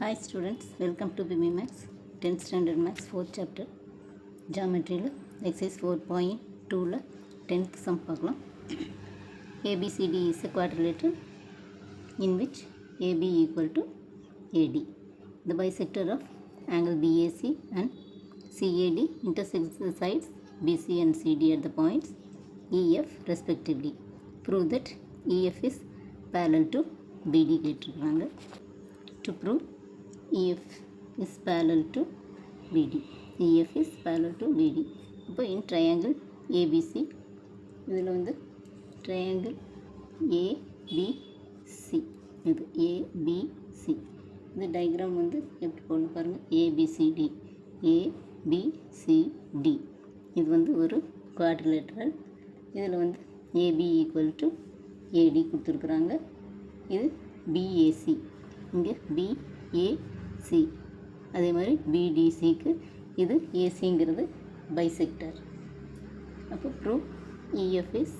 Hi students, welcome to BB Max 10th standard Max 4th chapter Geometry exercise 4.2 10th sum பார்க்கலாம். ABCD is a quadrilateral in which AB equal to AD. The bisector of angle BAC and CAD intersects the sides BC and CD at the points EF respectively. Prove that EF is parallel to BD கேட்டிருக்காங்க. To prove EF is parallel to BD. EF is parallel to BD. இப்போ in triangle ABC இதில் வந்து triangle ABC இது ABC இது diagram வந்து எப்படி போடணும் பாருங்கள். ABCD ABCD இது வந்து ஒரு quadrilateral. இதில் வந்து AB equal to AD கொடுத்துருக்குறாங்க. இது BAC இங்கே BAC அதே மாதிரி BDCக்கு இது ஏசிங்கிறது பைசெக்டர். அப்போ prove EF is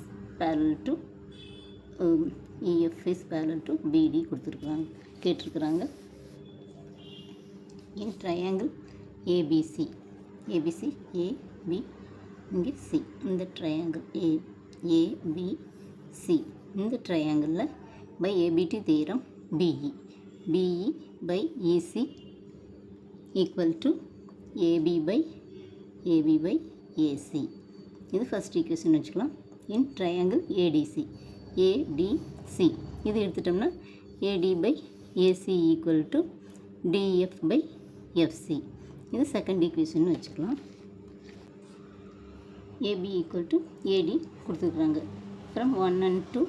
parallel to BD கொடுத்துருக்குறாங்க கேட்டிருக்கிறாங்க. இன் ட்ரையாங்கிள் ABC AB இங்கே C இந்த ட்ரையாங்கிள் ABC இந்த ட்ரையாங்கிளில் by ABT theorem BE by EC equal to AB by AC இது ஃபஸ்ட் ஈக்குவேஷன் வச்சுக்கலாம். இன் ட்ரையாங்கிள் ADC இது எடுத்துட்டோம்னா AD by AC equal to DF by FC இது second equation வச்சுக்கலாம். AB ஈக்குவல் டு AD கொடுத்துருக்குறாங்க. From 1 and 2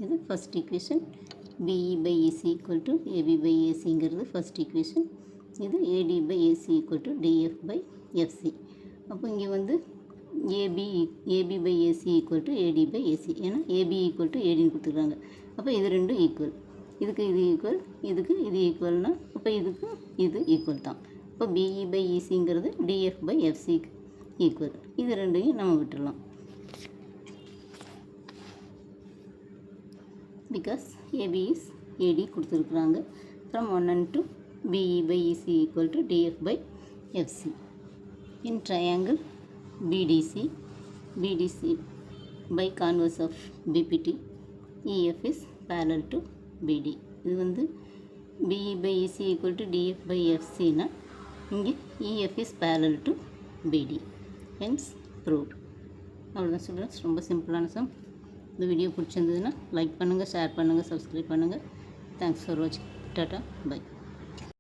இது first equation. BE by AC equal to AB by ACங்கிறது first equation. இது AD by AC equal to DF by FC. அப்போ இங்கே வந்து AB by AC equal to AD by AC ஏன்னா AB equal to ADன்னு கொடுத்துருக்காங்க. அப்போ இது ரெண்டும் ஈக்குவல். இதுக்கு இது ஈக்குவல், இதுக்கு இது ஈக்குவல்னா அப்போ இதுக்கு இது ஈக்குவல் தான். இப்போ BE by ECங்கிறது DF by FCக்கு ஈக்குவல். இது ரெண்டையும் நம்ம விட்டுடலாம். because AB is AD கொடுத்துருக்குறாங்க. from 1 and 2 BE by EC equal to DF by FC. in triangle BDC by converse of BPT EF is parallel to BD. இது வந்து BE by EC equal to DF by FC னா இங்கே EF is parallel to BD. hence proved. அவ்வளோதான் students, ரொம்ப சிம்பிளான some. இந்த video பிடிச்சிருந்ததுன்னா like பண்ணுங்கள், ஷேர் பண்ணுங்கள், சப்ஸ்கிரைப் பண்ணுங்கள். தேங்க்ஸ் ஃபார் வாட்சிங். Tata by.